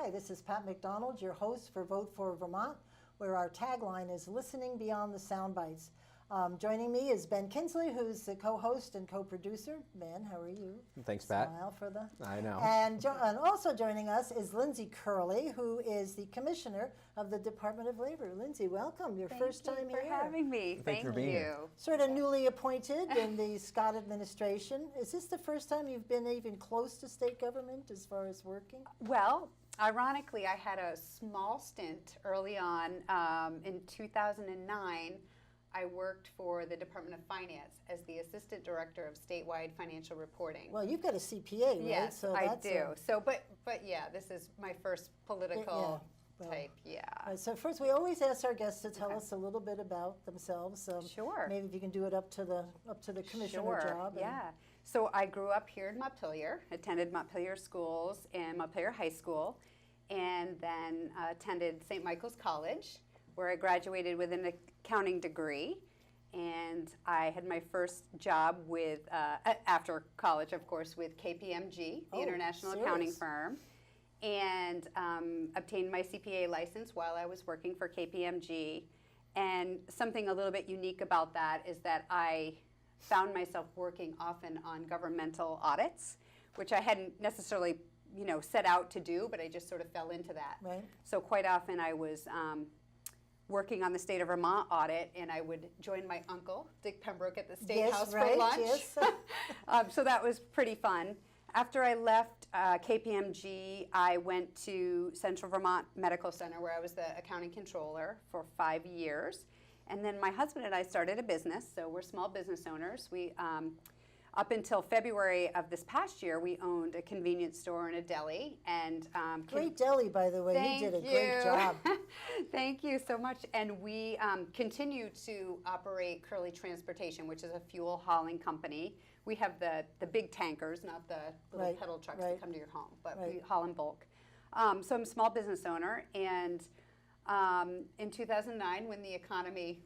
Hi, this is Pat McDonald, your host for Vote for Vermont, where our tagline is Listening Beyond the Sound Bites. Joining me is Ben Kinsley, who's the co-host and co-producer. Ben, how are you? Thanks, Pat. Smile for the... I know. And also joining us is Lindsay Kurrle, who is the Commissioner of the Department of Labor. Lindsay, welcome. Your first time here. Thank you for having me. Thank you for being here. Sort of newly appointed in the Scott administration. Is this the first time you've been even close to state government as far as working? Well, ironically, I had a small stint early on. In 2009, I worked for the Department of Finance as the Assistant Director of Statewide Financial Reporting. Well, you've got a CPA, right? Yes, so I do. But yeah, this is my first political type, Right, so first, we always ask our guests to tell us a little bit about themselves. Sure. Maybe if you can do it up to the commissioner job. Yeah. So I grew up here in Montpelier, attended Montpelier schools and Montpelier High School, and then attended St. Michael's College, where I graduated with an accounting degree. And I had my first job with, after college, of course, with KPMG, the international accounting firm, and obtained my CPA license while I was working for KPMG. And something a little bit unique about that is that I found myself working often on governmental audits, which I hadn't necessarily, set out to do, but I just sort of fell into that. Right. So quite often I was working on the state of Vermont audit, and I would join my uncle, Dick Pembroke, at the State House for lunch. Yes. So that was pretty fun. After I left KPMG, I went to Central Vermont Medical Center, where I was the accounting controller for 5 years. And then my husband and I started a business, so we're small business owners. We, up until February of this past year, we owned a convenience store and a deli. And great deli, by the way. You did a great job. Thank you so much. And we continue to operate Kurrle Transportation, which is a fuel hauling company. We have the big tankers, not the little pedal trucks that come to your home, but we haul in bulk. So I'm a small business owner, and in 2009, when the economy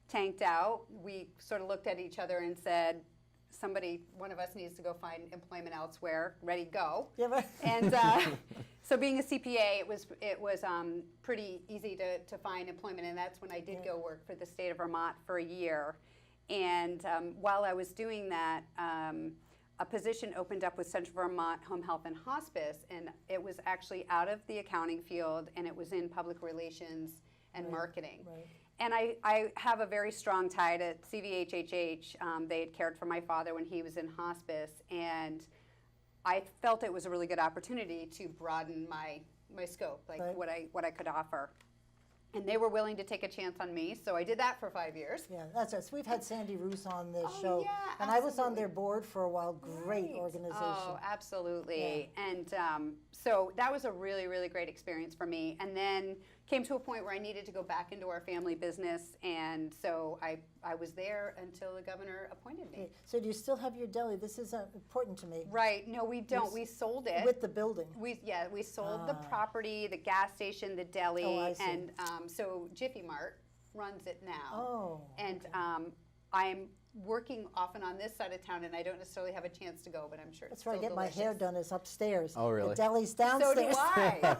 tanked out, we sort of looked at each other and said, one of us needs to go find employment elsewhere, ready, go. Yeah, right. And so being a CPA, it was pretty easy to find employment, and that's when I did go work for the state of Vermont for a year. And while I was doing that, a position opened up with Central Vermont Home Health and Hospice, and it was actually out of the accounting field, and it was in public relations and marketing. Right. And I have a very strong tie to CVHHH. They had cared for my father when he was in hospice, and I felt it was a really good opportunity to broaden my scope, like what I could offer. And they were willing to take a chance on me, so I did that for 5 years. Yeah, that's us. We've had Sandy Roos on this show, yeah, and I was on their board for a while. Great organization. Oh, absolutely. Yeah. And so that was a really, really great experience for me. And then came to a point where I needed to go back into our family business, and so I was there until the governor appointed me. Okay. So do you still have your deli? This is important to me. Right. No, we don't. We sold it. With the building? We sold the property, the gas station, the deli, I see. and so Jiffy Mart runs it now. Oh. And I'm working often on this side of town, and I don't necessarily have a chance to go, but I'm sure That's it's where I still get delicious. my hair done is upstairs. Oh, really? The deli's downstairs. So do I.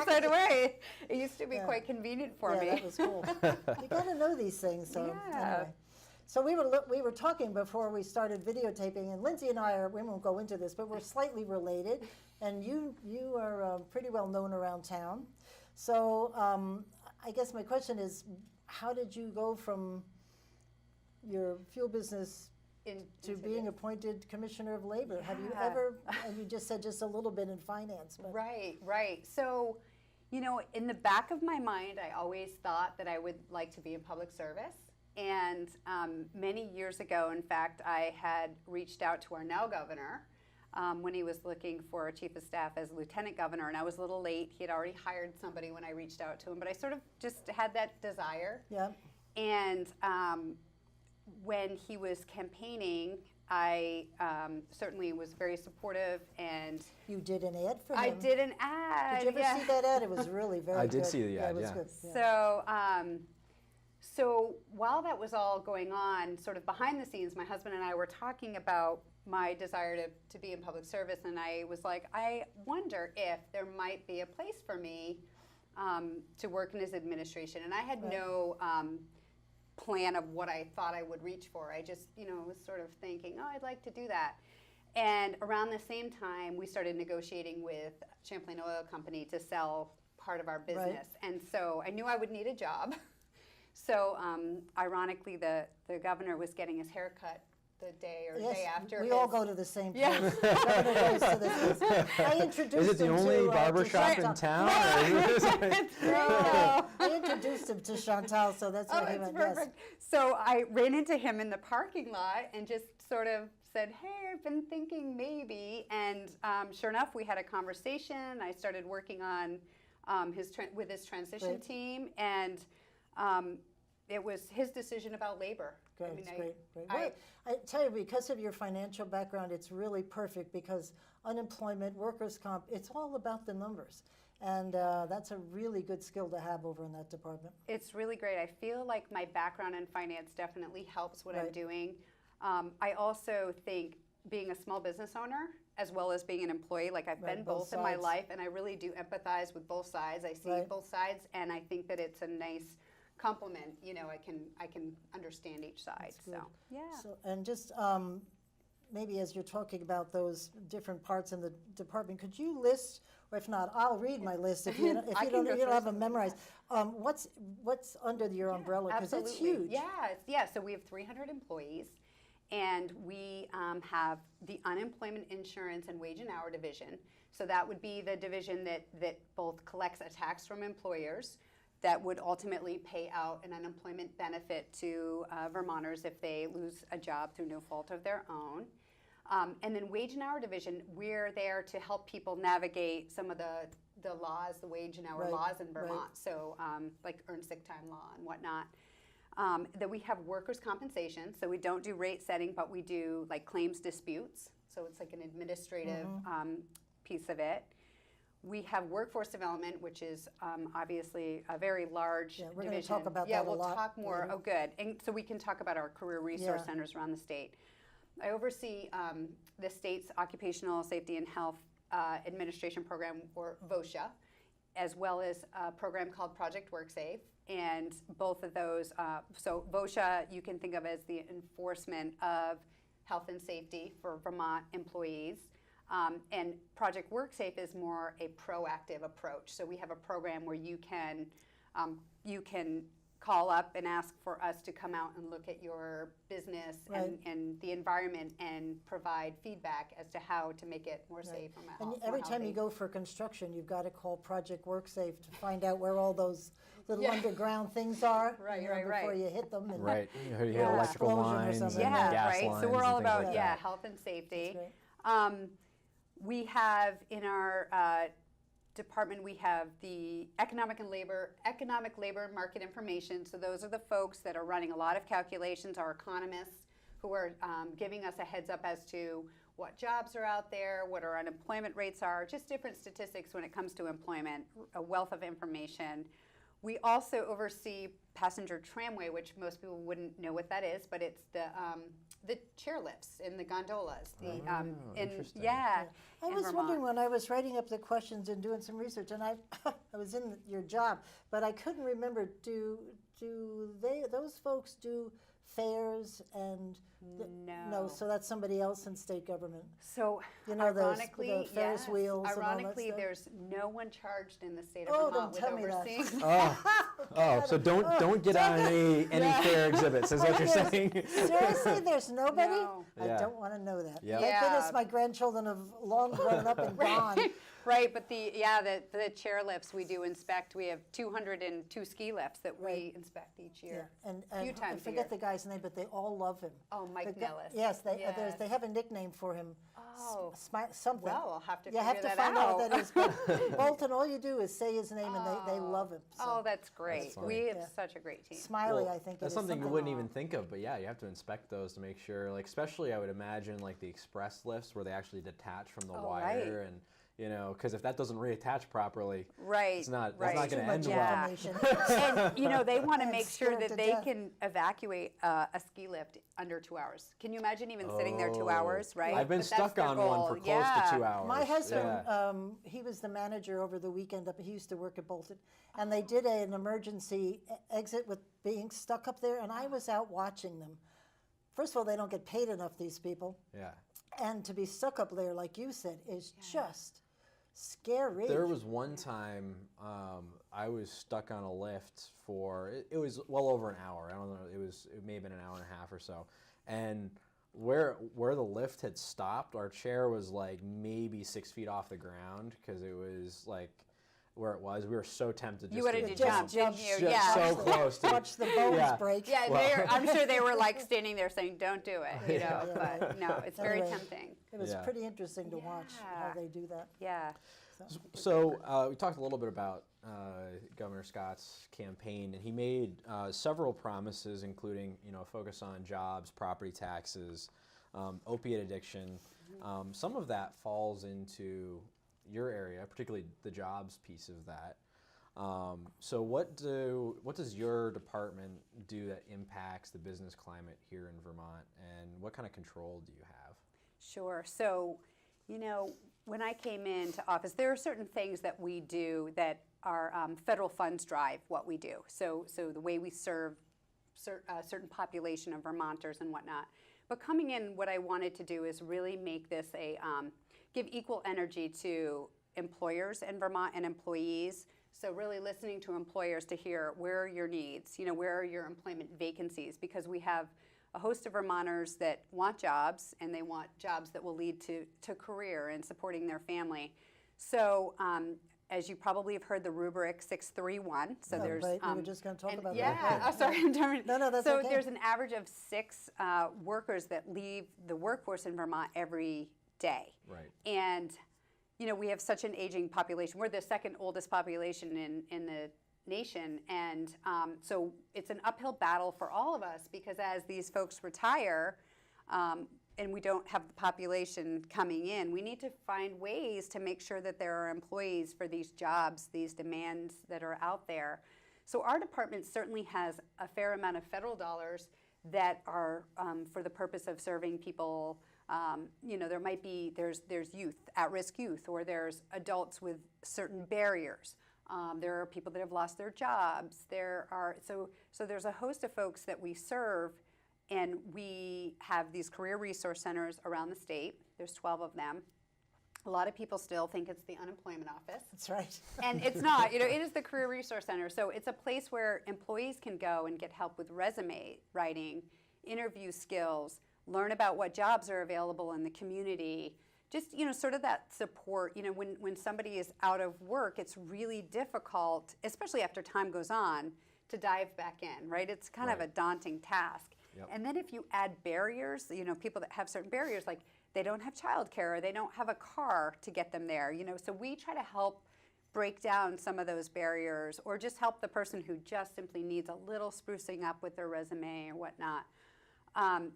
So do I. It used to be quite convenient for me. Yeah, that was cool. You got to know these things. So anyway. So we were talking before we started videotaping, and Lindsay and I we won't go into this, but we're slightly related, and you are pretty well known around town. So I guess my question is, how did you go from your fuel business to being appointed Commissioner of Labor? Yeah. Have you ever, and you just said just a little bit in finance. But. Right. So, in the back of my mind, I always thought that I would like to be in public service. And many years ago, in fact, I had reached out to our now governor when he was looking for a chief of staff as lieutenant governor, and I was a little late. He had already hired somebody when I reached out to him, but I sort of just had that desire. Yeah. And when he was campaigning, I certainly was very supportive, and you did an ad for him. I did an ad. Did you ever see that ad? It was really very good. I did see the ad, it was yeah. Good. Yeah. So while that was all going on, sort of behind the scenes, my husband and I were talking about, my desire to be in public service, and I was like, I wonder if there might be a place for me to work in his administration. And I had no plan of what I thought I would reach for. I just, was sort of thinking, oh, I'd like to do that. And around the same time, we started negotiating with Champlain Oil Company to sell part of our business. And so I knew I would need a job. So ironically, the governor was getting his hair cut the day or day after. We all go to the same place. Governor goes to this place. I introduced Is it the him only to, barber to shop Chantal. in town? I introduced him to Chantal, so that's why he it's went, perfect. So I ran into him in the parking lot and just sort of said, hey, I've been thinking maybe. And sure enough, we had a conversation. I started working on with his transition team, and it was his decision about labor. Great, great. Well, I tell you, because of your financial background, it's really perfect because unemployment, workers' comp, it's all about the numbers. And that's a really good skill to have over in that department. It's really great. I feel like my background in finance definitely helps what I'm doing. I also think being a small business owner as well as being an employee, like I've been both in my life, and I really do empathize with both sides. I see both sides, and I think that it's a nice compliment. I can understand each side. So yeah. So, and just maybe as you're talking about those different parts in the department, could you list, or if not, I'll read my list if you don't have them memorized. What's under your umbrella, because it's huge. Yeah. So we have 300 employees, and we have the unemployment insurance and wage and hour division. So that would be the division that both collects a tax from employers that would ultimately pay out an unemployment benefit to Vermonters if they lose a job through no fault of their own. And then wage and hour division, we're there to help people navigate some of the laws, the wage and hour laws in Vermont. So like earned sick time law and whatnot. Then we have workers' compensation. So we don't do rate setting, but we do like claims disputes. So it's like an administrative piece of it. We have workforce development, which is obviously a very large division. We're going to talk about that a lot. We'll talk more. Later. Oh, good. And so we can talk about our career resource centers around the state. I oversee the state's Occupational Safety and Health Administration Program, or VOSHA, as well as a program called Project WorkSafe. And both of those, so VOSHA you can think of as the enforcement of health and safety for Vermont employees. And Project WorkSafe is more a proactive approach. So we have a program where you can call up and ask for us to come out and look at your business and the environment and provide feedback as to how to make it more safe. And every time you go for construction, you've got to call Project WorkSafe to find out where all those little underground things are before you hit them. And you hit electrical lines and gas lines. So we're all about like health and safety. We have in our department, we have the economic labor market information. So those are the folks that are running a lot of calculations, our economists who are giving us a heads up as to what jobs are out there, what our unemployment rates are, just different statistics when it comes to employment, a wealth of information. We also oversee passenger tramway, which most people wouldn't know what that is, but it's the chairlifts and the gondolas. Interesting. I was wondering when I was writing up the questions and doing some research, and I was in your job, but I couldn't remember. Do those folks do fairs and no? So that's somebody else in state government. So ironically, the Ferris wheels. Ironically, there's no one charged in the state of Vermont with overseeing. So don't get on any fair exhibits. Is what you're saying? Seriously, there's nobody. No. I don't want to know that. Yeah. Thank goodness my grandchildren have long grown up and gone. Right, but the chairlifts we do inspect. We have 202 ski lifts that we inspect each year. Yeah. And a few times I forget the guy's name, but they all love him. Oh, Mike Nellis. Yes, they have a nickname for him. Oh, something. Well, I'll have to you have to find out what that is. But Bolton, all you do is say his name, and they love him. So. Oh, that's great. We have such a great team. Smiley, I think. That's something you wouldn't even think of, but yeah, you have to inspect those to make sure. Like, especially, I would imagine like the express lifts where they actually detach from the wire and. you know, because if that doesn't reattach properly, Right. it's not right. going to end Yeah. well. And, you know, they want to I'm make sure scared that to they death. can evacuate a ski lift under 2 hours. Can you imagine even sitting there 2 hours, right? I've been But that's stuck their on one goal. for close Yeah. to 2 hours. My husband, Yeah. he was the manager over the weekend. He used to work at Bolton, and they did an emergency exit with being stuck up there, and I was out watching them. First of all, they don't get paid enough, these people, Yeah. and to be stuck up there, like you said, is just scary. There was one time I was stuck on a lift for it was well over an hour. I don't know. It may have been an hour and a half or so, and where the lift had stopped, our chair was like maybe 6 feet off the ground because it was like where it was. We were so tempted. You just wanted to just jump, didn't you? just Yeah. so close to Watch the bones Yeah. break. Yeah, Well- I'm sure they were like standing there saying, "Don't do it," you know. Yeah. But no, it's very Anyway. tempting. It was Yeah. pretty interesting to watch how Yeah. they do that. Yeah. So we talked a little bit about Governor Scott's campaign, and he made several promises, including a focus on jobs, property taxes, opiate addiction. Some of that falls into your area, particularly the jobs piece of that. So what does your department do that impacts the business climate here in Vermont, and what kind of control do you have? Sure. So, when I came into office, there are certain things that we do that our federal funds drive what we do. So the way we serve a certain population of Vermonters and whatnot. But coming in, what I wanted to do is really make this give equal energy to employers in Vermont and employees. So really listening to employers to hear where are your needs, where are your employment vacancies, because we have a host of Vermonters that want jobs, and they want jobs that will lead to career and supporting their family. So as you probably have heard, the rubric 631. So there's Right, we were just going to talk about yeah. that. Oh, sorry, I'm done. No, that's so okay. there's an average of 6 workers that leave the workforce in Vermont every day. Right. And we have such an aging population. We're the second oldest population in the nation, and so it's an uphill battle for all of us, because as these folks retire and we don't have the population coming in, we need to find ways to make sure that there are employees for these jobs, these demands that are out there. So our department certainly has a fair amount of federal dollars that are for the purpose of serving people. There might be, there's youth, at-risk youth, or there's adults with certain barriers. There are people that have lost their jobs. So there's a host of folks that we serve, and we have these career resource centers around the state. There's 12 of them. A lot of people still think it's the unemployment office. That's right. And it's not. It is the career resource center. So it's a place where employees can go and get help with resume writing, interview skills, learn about what jobs are available in the community. Just, sort of that support. When somebody is out of work, it's really difficult, especially after time goes on, to dive back in, right? It's kind of a daunting task. Yep. And then if you add barriers, people that have certain barriers, like they don't have childcare, or they don't have a car to get them there, so we try to help break down some of those barriers, or just help the person who just simply needs a little sprucing up with their resume or whatnot.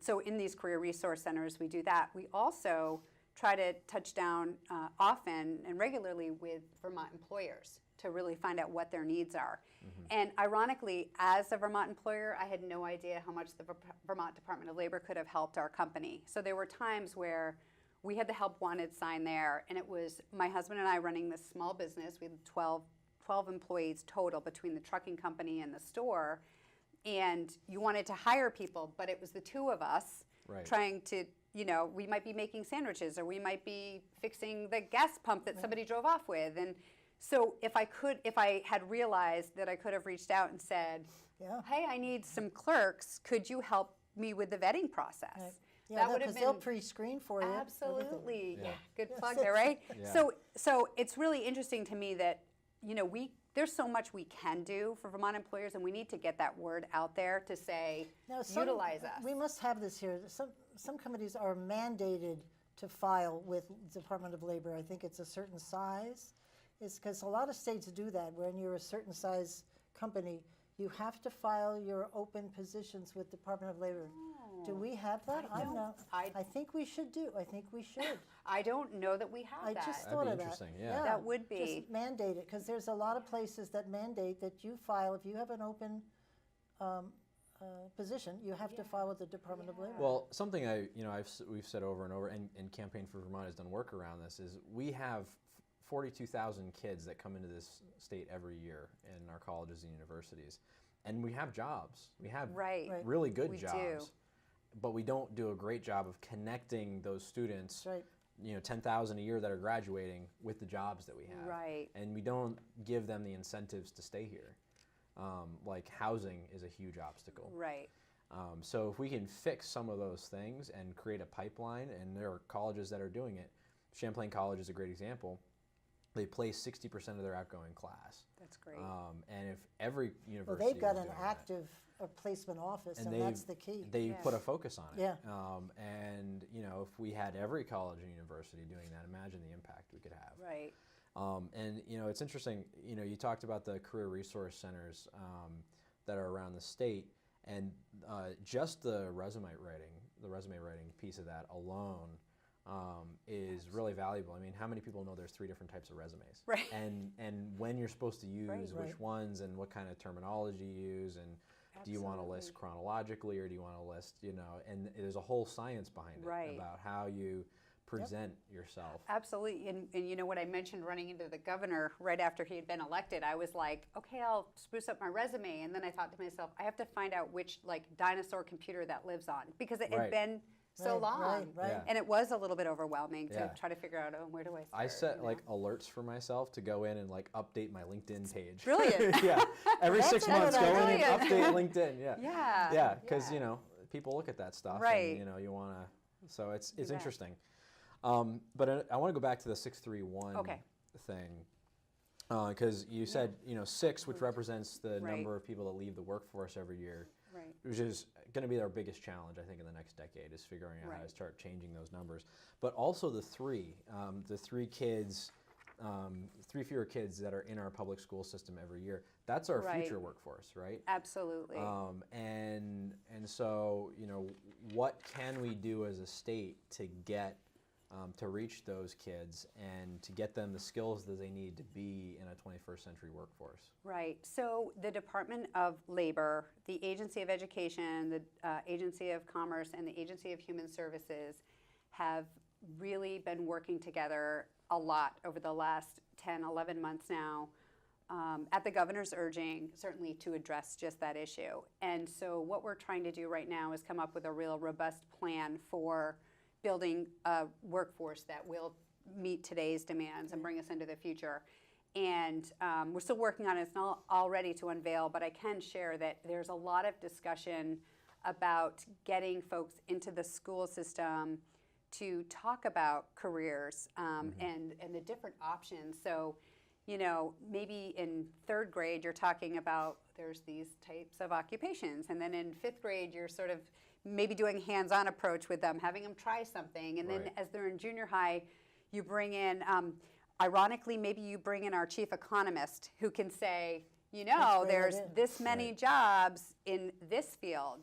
So in these career resource centers, we do that. We also try to touch down often and regularly with Vermont employers to really find out what their needs are. Mm-hmm. And ironically, as a Vermont employer, I had no idea how much the Vermont Department of Labor could have helped our company. So there were times where we had the help wanted sign there, and it was my husband and I running this small business. We had 12 employees total between the trucking company and the store. And you wanted to hire people, but it was the two of us trying to, we might be making sandwiches, or we might be fixing the gas pump that somebody drove off with. And so if I had realized that I could have reached out and said, hey, I need some clerks, could you help me with the vetting process? Right. Yeah, that would have because been they'll pre-screen for you. absolutely Yeah. good plug there, right? Yeah. So it's really interesting to me that there's so much we can do for Vermont employers, and we need to get that word out there to say, Now, utilize us. We must have this here. Some companies are mandated to file with Department of Labor. I think it's a certain size. It's because a lot of states do that. When you're a certain size company, you have to file your open positions with Department of Labor. Do we have that? I don't. I think we should do. I think we should. I don't know that we have I that. just That'd thought be of that. interesting, yeah. That would be. Just mandate it, because there's a lot of places that mandate that you file, if you have an open position, you have to file with the Department of Labor. Well, something we've said over and over, and Campaign for Vermont has done work around this, is we have 42,000 kids that come into this state every year in our colleges and universities, and we have jobs. We have really good jobs, but we don't do a great job of connecting those students. Right. 10,000 a year that are graduating with the jobs that we have. Right. And we don't give them the incentives to stay here. Like housing is a huge obstacle. Right. So if we can fix some of those things and create a pipeline, and there are colleges that are doing it. Champlain College is a great example. They place 60% of their outgoing class. That's great. And if every university Well, they've got was an doing that, active placement office, and they've- that's the key. They put a focus on it. Yeah. And if we had every college and university doing that, imagine the impact we could have. Right. And it's interesting. You talked about the career resource centers that are around the state, and just the resume writing piece of that alone is really valuable. I mean, how many people know there's 3 different types of resumes? Right. And when you're supposed to use which ones, and what kind of terminology you use, and do you want to list chronologically, or do you want to list, and there's a whole science behind it about how you present yourself. Absolutely. And you know what I mentioned, running into the governor right after he had been elected, I was like, okay, I'll spruce up my resume. And then I thought to myself, I have to find out which dinosaur computer that lives on, because it had been so long. Yeah. And it was a little bit overwhelming to try to figure out, where do I start? I set alerts for myself to go in and update my LinkedIn page. Brilliant. Yeah. Every 6 months, go in and update LinkedIn. Yeah. Yeah. Yeah, because people look at that stuff, Right. and you want to. So it's interesting. But I want to go back to the 631 thing, because you said 6, which represents the number of people that leave the workforce every year, which is going to be our biggest challenge, I think, in the next decade, is figuring out how to start changing those numbers. But also the 3 fewer kids that are in our public school system every year. That's our future workforce, right? Absolutely. And so what can we do as a state to get to reach those kids and to get them the skills that they need to be in a 21st century workforce? Right. So the Department of Labor, the Agency of Education, the Agency of Commerce, and the Agency of Human Services have really been working together a lot over the last 10, 11 months now, at the governor's urging, certainly to address just that issue. And so what we're trying to do right now is come up with a real robust plan for building a workforce that will meet today's demands and bring us into the future. And we're still working on it. It's not all ready to unveil, but I can share that there's a lot of discussion about getting folks into the school system to talk about careers and the different options. So, maybe in 3rd grade, you're talking about there's these types of occupations. And then in 5th grade, you're sort of maybe doing hands-on approach with them, having them try something. And then as they're in junior high, you bring in, ironically, maybe you bring in our chief economist who can say, there's this many jobs in this field.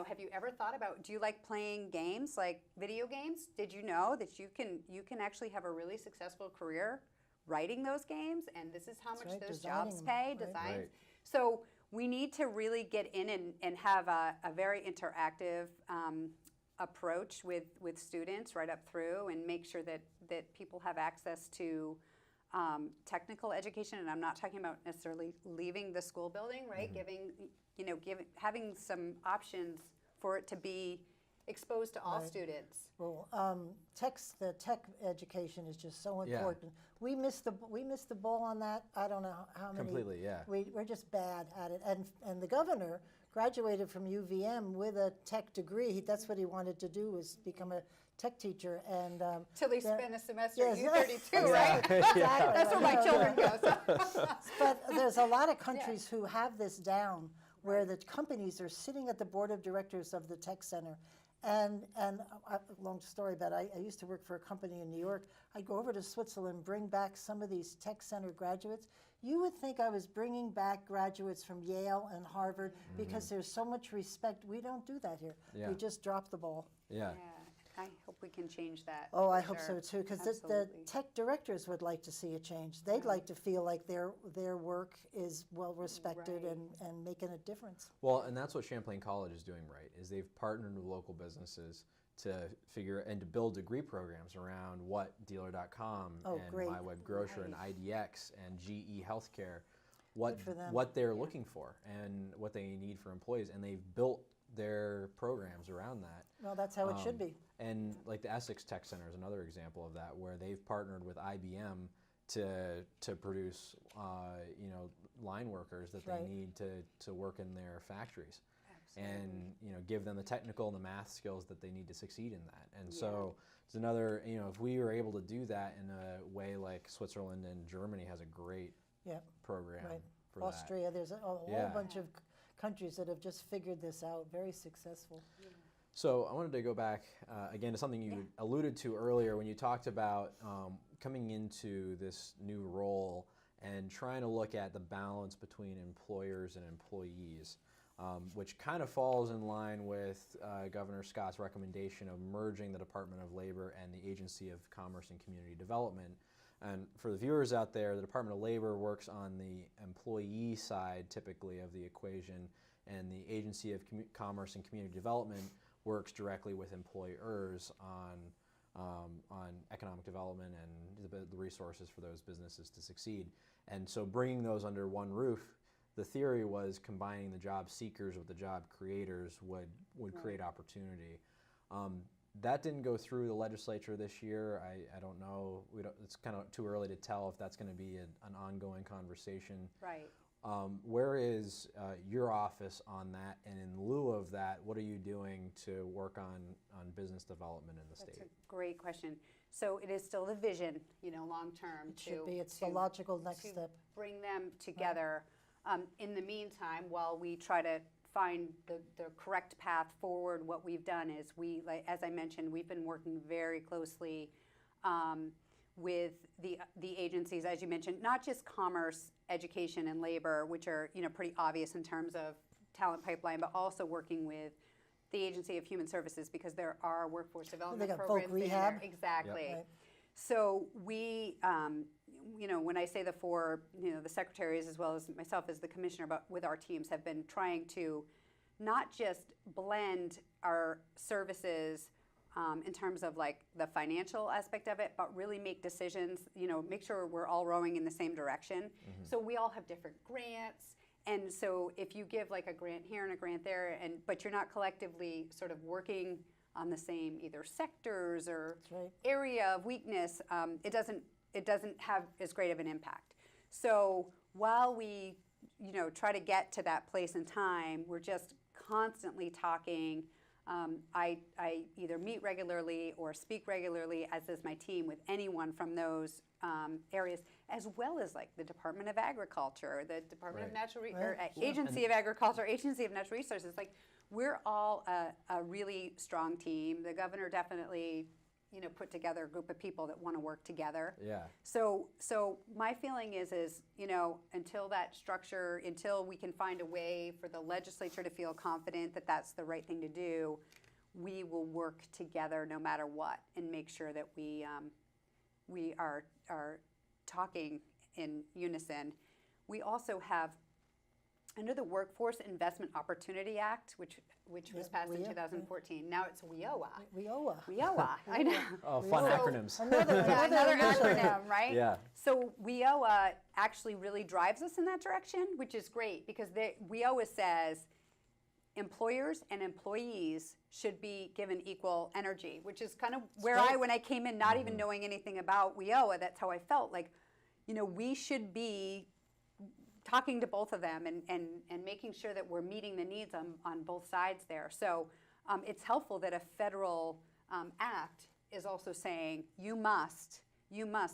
Have you ever thought about, do you like playing games, like video games? Did you know that you can actually have a really successful career writing those games? And this is how much those jobs pay, designs. So we need to really get in and have a very interactive approach with students right up through, and make sure that people have access to technical education. And I'm not talking about necessarily leaving the school building, right? Having some options for it to be exposed to all students. Well, the tech education is just so important. We missed the ball on that. I don't know how many. Completely, yeah. We're just bad at it. And the governor graduated from UVM with a tech degree. That's what he wanted to do, was become a tech teacher. And till he spent a semester at yes. U32, right? Exactly. That's where my children go. So. But there's a lot of countries who have this down, where the companies are sitting at the board of directors of the tech center, Long story, but I used to work for a company in New York. I'd go over to Switzerland, bring back some of these tech center graduates. You would think I was bringing back graduates from Yale and Harvard because there's so much respect. We don't do that here. Yeah. We just drop the ball. Yeah. I hope we can change that. Oh, for I hope sure. so too, because the Absolutely. tech directors would like to see a change. They'd like to feel like their work is well respected Right. and making a difference. Well, and that's what Champlain College is doing, right? Is they've partnered with local businesses to figure and to build degree programs around what Dealer.com Oh, and great. My Web Grocer and IDX and GE Healthcare, what Good for them. what they're looking for and what they need for employees, and they've built their programs around that. Well, that's how it should be. And like the Essex Tech Center is another example of that, where they've partnered with IBM to produce line workers that Right. they need to work in their factories, and give them the technical and the math skills that they need to succeed in that. And so it's another, if we were able to do that in a way like Switzerland and Germany has a great Yeah. program Right. for Austria, there's a whole Yeah. bunch of countries that have just figured this out, very successful. So I wanted to go back again to something you alluded to earlier when you talked about coming into this new role and trying to look at the balance between employers and employees, which kind of falls in line with Governor Scott's recommendation of merging the Department of Labor and the Agency of Commerce and Community Development. And for the viewers out there, the Department of Labor works on the employee side typically of the equation, and the Agency of Commerce and Community Development works directly with employers on economic development and the resources for those businesses to succeed. And so bringing those under one roof, the theory was combining the job seekers with the job creators would create opportunity. That didn't go through the legislature this year. I don't know. It's kind of too early to tell if that's going to be an ongoing conversation. Right. Where is your office on that? And in lieu of that, what are you doing to work on business development in the state? That's a great question. So it is still the vision, long term. It should be. It's the logical next to step. bring them together. In the meantime, while we try to find the correct path forward, what we've done is as I mentioned, we've been working very closely with the agencies, as you mentioned, not just commerce, education, and labor, which are pretty obvious in terms of talent pipeline, but also working with the Agency of Human Services, because there are workforce development got folk programs in rehab. there. Exactly. Yep. Right. So we, when I say the four, the secretaries as well as myself as the commissioner, but with our teams have been trying to not just blend our services in terms of like the financial aspect of it, but really make decisions, make sure we're all rowing in the same direction. So we all have different grants. And so if you give like a grant here and a grant there, but you're not collectively sort of working on the same either sectors or right. area of weakness, it doesn't have as great of an impact. So while we, try to get to that place in time, we're just constantly talking. I either meet regularly or speak regularly, as does my team, with anyone from those areas, as well as like the Department of Agriculture, the Department of Natural Agency of Agriculture, Agency of Natural Resources. Like, we're all a really strong team. The governor definitely, put together a group of people that want to work together. Yeah. So my feeling is until that structure, until we can find a way for the legislature to feel confident that that's the right thing to do, we will work together no matter what and make sure that we are talking in unison. We also have, under the Workforce Investment Opportunity Act, which was passed in 2014. Now it's WIOA. WIOA, I know. Oh, fun acronyms. Another acronym, right? Yeah. So WIOA actually really drives us in that direction, which is great, because WIOA says employers and employees should be given equal energy, which is kind of where when I came in, not even knowing anything about WIOA, that's how I felt. Like, we should be talking to both of them and making sure that we're meeting the needs on both sides there. So it's helpful that a federal act is also saying you must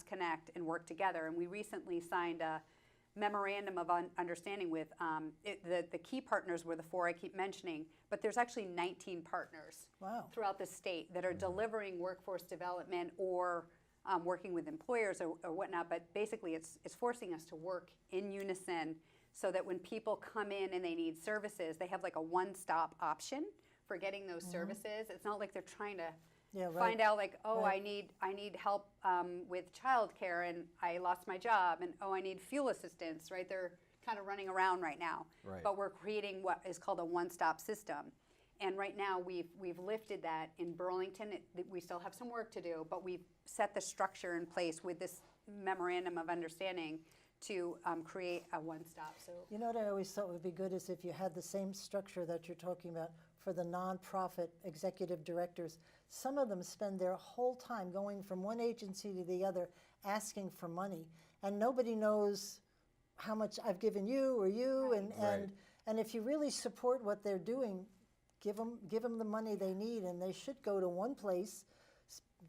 connect and work together. And we recently signed memorandum of understanding with the key partners were the 4 I keep mentioning, but there's actually 19 partners throughout the state that are delivering workforce development or working with employers or whatnot. But basically, it's forcing us to work in unison so that when people come in and they need services, they have like a one-stop option for getting those services. It's not like they're trying to find out like, oh, I need help with childcare and I lost my job, and oh, I need fuel assistance, right? They're kind of running around right now. Right. But we're creating what is called a one-stop system. And right now we've lifted that in Burlington. We still have some work to do, but we've set the structure in place with this memorandum of understanding to create a one-stop. So You know what I always thought would be good is if you had the same structure that you're talking about for the nonprofit executive directors. Some of them spend their whole time going from one agency to the other asking for money, and nobody knows how much I've given you or you, and if you really support what they're doing, give them the money they need, and they should go to one place,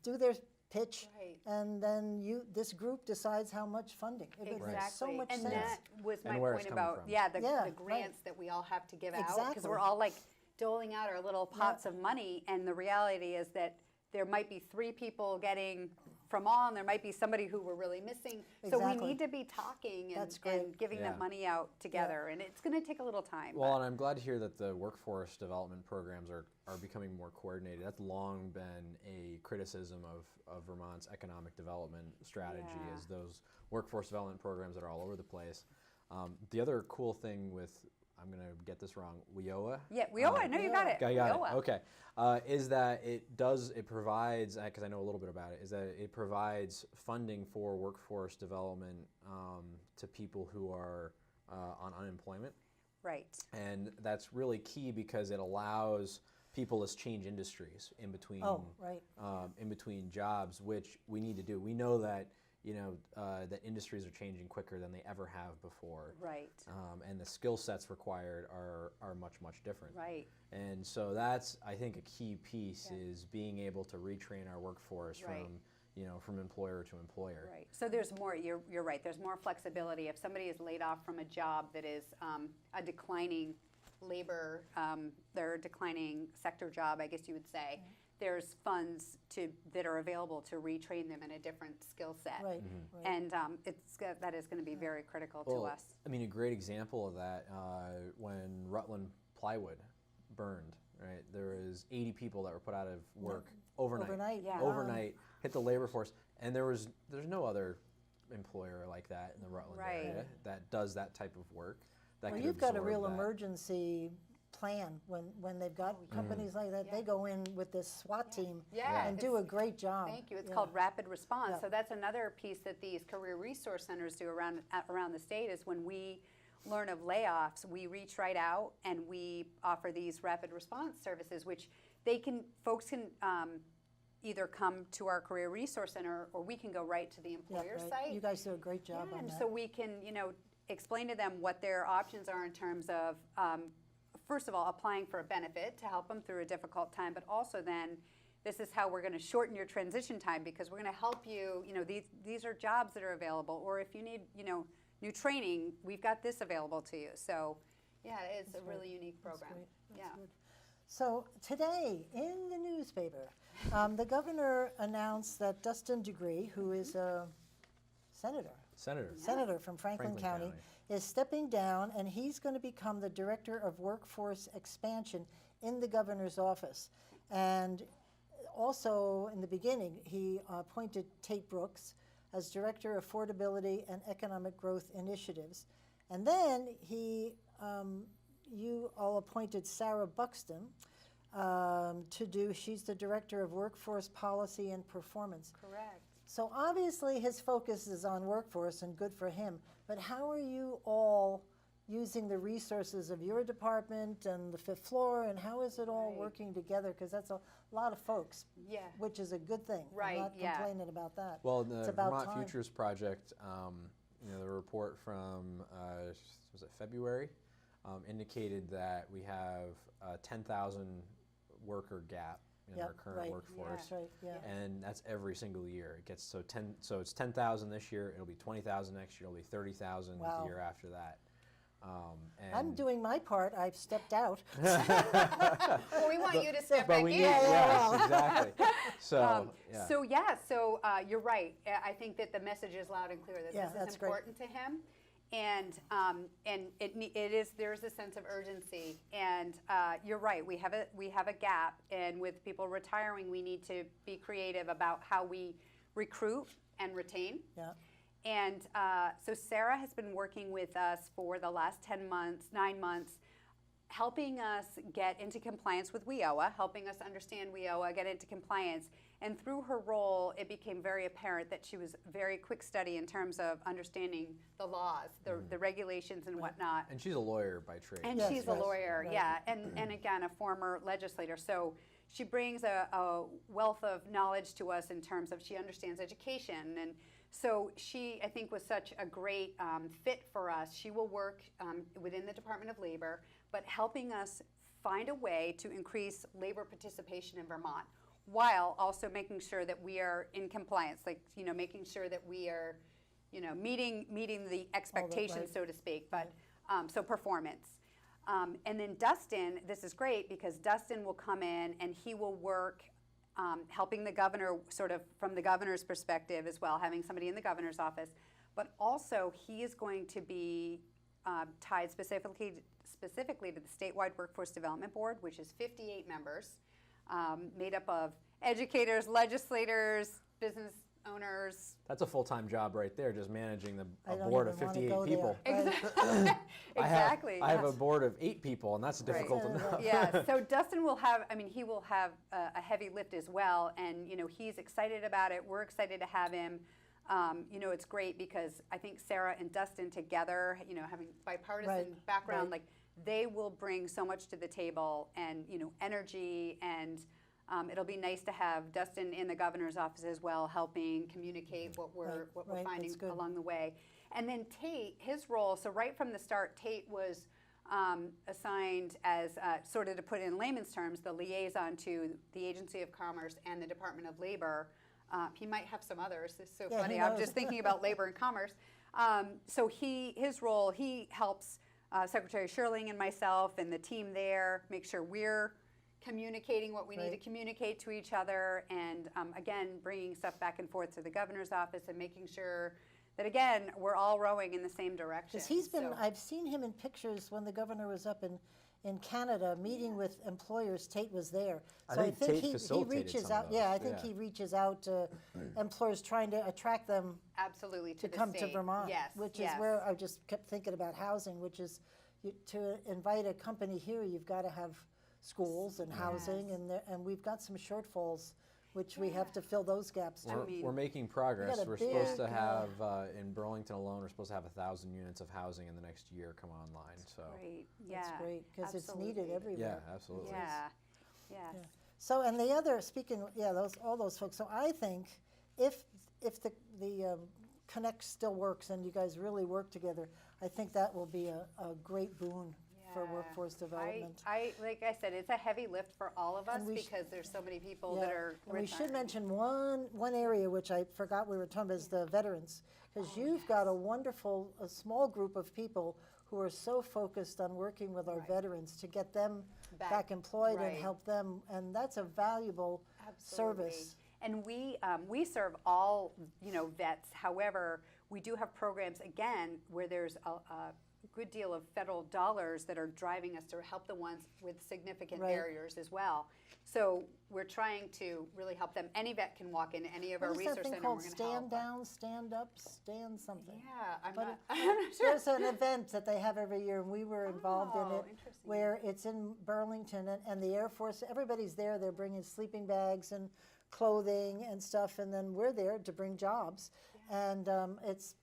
do their pitch, and then this group decides how much funding. It makes so much and sense. that was my where it's point coming about from. the grants that we all have to give out, because we're all like doling out our little pots of money, and the reality is that there might be 3 people getting from all, and there might be somebody who we're really missing. So we need to be talking and giving that money out together, and it's going to take a little time. Well, and I'm glad to hear that the workforce development programs are becoming more coordinated. That's long been a criticism of Vermont's economic development strategy, is those workforce development programs that are all over the place. The other cool thing with, I'm going to get this wrong, WIOA? Yeah, WIOA, no, you got it. Got WIOA. it, okay. Is that it provides, because I know a little bit about it, is that it provides funding for workforce development to people who are on unemployment. Right. And that's really key because it allows people to change industries in between in between jobs, which we need to do. We know that that industries are changing quicker than they ever have before. Right. And the skill sets required are much, much different. Right. And so that's, I think, a key piece is being able to retrain our workforce from employer to employer. Right. So there's more, you're right, there's more flexibility. If somebody is laid off from a job that is a declining labor, they're a declining sector job, I guess you would say, there's funds that are available to retrain them in a different skill set. Right. And that is going to be very critical to us. I mean, a great example of that, when Rutland Plywood burned, right? There was 80 people that were put out of work overnight. Overnight, hit the labor force, and there's no other employer like that in the Rutland area that does that type of work. That Well, could you've got a absorb real that. emergency plan when they've got companies like that. They go in with this SWAT team and do a great job. Thank you. It's called rapid response. So that's another piece that these career resource centers do around the state, is when we learn of layoffs, we reach right out and we offer these rapid response services, which folks can either come to our career resource center, or we can go right to the employer site. You guys do a great job on and that. so we can explain to them what their options are in terms of first of all, applying for a benefit to help them through a difficult time, but also then, this is how we're going to shorten your transition time, because we're going to help you, these are jobs that are available, or if you need, new training, we've got this available to you. So, yeah, it's a really unique program. That's good. So today, in the newspaper, the governor announced that Dustin Degree, who is a senator from Franklin County, is stepping down, and he's going to become the Director of Workforce Expansion in the governor's office. And also, in the beginning, he appointed Tate Brooks as Director of Affordability and Economic Growth Initiatives. And then you all appointed Sarah Buxton she's the Director of Workforce Policy and Performance. Correct. So obviously his focus is on workforce, and good for him, but how are you all using the resources of your department and the 5th floor, and how is it all working together? Because that's a lot of folks, which is a good thing. Right, I'm not complaining about that. Well, in the it's about Vermont time. Futures Project, the report from, was it February, indicated that we have a 10,000 worker gap in our current workforce. That's right, yeah. And that's every single year. It gets so it's 10,000 this year. It'll be 20,000 next year. It'll be 30,000 Wow. the year after that. I'm doing my part. I've stepped out. Well, we want you to step back we in. need, yes, exactly. So, So you're right. I think that the message is loud and clear that Yeah, this that's is great. important to him, and there's a sense of urgency. And you're right. We have a gap, and with people retiring, we need to be creative about how we recruit and retain. Yeah. And so Sarah has been working with us for the last 9 months, helping us get into compliance with WIOA, helping us understand WIOA, get into compliance. And through her role, it became very apparent that she was very quick study in terms of understanding the laws, the regulations and whatnot. and she's a lawyer by trade. And Yes, she's yes, a lawyer, right. yeah, and again, a former legislator. So she brings a wealth of knowledge to us in terms of she understands education. And so she, I think, was such a great fit for us. She will work within the Department of Labor, but helping us find a way to increase labor participation in Vermont, while also making sure that we are in compliance, like, making sure that we are, meeting the expectations, right. so to speak, but so performance. And then Dustin, this is great because Dustin will come in and he will work helping the governor, sort of from the governor's perspective as well, having somebody in the governor's office, but also he is going to be tied specifically to the statewide Workforce Development Board, which is 58 members, made up of educators, legislators, business owners. That's a full-time job right there, just managing I a don't board of even wanna 58 go people. there. Exactly. I have a board of 8 people, and that's difficult enough. Yeah, so Dustin will have, he will have a heavy lift as well, and, he's excited about it. We're excited to have him. It's great because I think Sarah and Dustin together, having bipartisan Right, background, right. like, they will bring so much to the table and, energy, and it'll be nice to have Dustin in the governor's office as well, helping communicate what we're right, finding that's good. along the way. And then Tate, his role, so right from the start, Tate was assigned as, sort of to put it in layman's terms, the liaison to the Agency of Commerce and the Department of Labor. He might have some others. It's so Yeah, funny. he I'm knows. just thinking about labor and commerce. So his role, he helps Secretary Shirling and myself and the team there make sure we're communicating what we need to Right. communicate to each other, and again, bringing stuff back and forth to the governor's office and making sure that, again, we're all rowing in the same direction. Because he's been, So- I've seen him in pictures when the governor was up in Canada meeting with employers. Tate was there. I So think Tate he facilitated reaches some of out. Yeah, I those, think yeah. he reaches out to employers trying to attract them absolutely to the come to state. Vermont. Yes, Which yes. is where I just kept thinking about housing, which is to invite a company here, you've got to have schools and housing, Yes. and we've got some shortfalls, which we have to fill those gaps too. We're making progress. We got a We're supposed to big, have, in Burlington alone, we're supposed to have 1,000 units of housing in the next year come online. So Great, yeah. That's great, because it's needed absolutely. everywhere. yeah, absolutely. Yeah, yes. Yeah. So, and the other, speaking, all those folks, so I think if the Connect still works and you guys really work together, I think that will be a great boon for Yeah. workforce development. Like I said, it's a heavy lift for all of us And we because there's so many people Yeah, that are and we should retiring. mention one area which I forgot we were talking about is the veterans, because you've got a wonderful, a small group of people who are so focused on working with our Right. veterans to get them Back, back employed right. and help them, and that's a valuable Absolutely. service. And we serve all, vets. However, we do have programs, again, where there's a good deal of federal dollars that are driving us to help the ones with significant Right. barriers as well. So we're trying to really help them. Any vet can walk into any of our What is that resource thing center. called, We're gonna stand help. down, stand up, stand something? Yeah, I'm But not, I'm not sure. There's an event that they have every year, and we were involved in Oh, it, interesting. where it's in Burlington, and the Air Force, everybody's there, they're bringing sleeping bags and clothing and stuff, and then we're there to bring jobs. And it's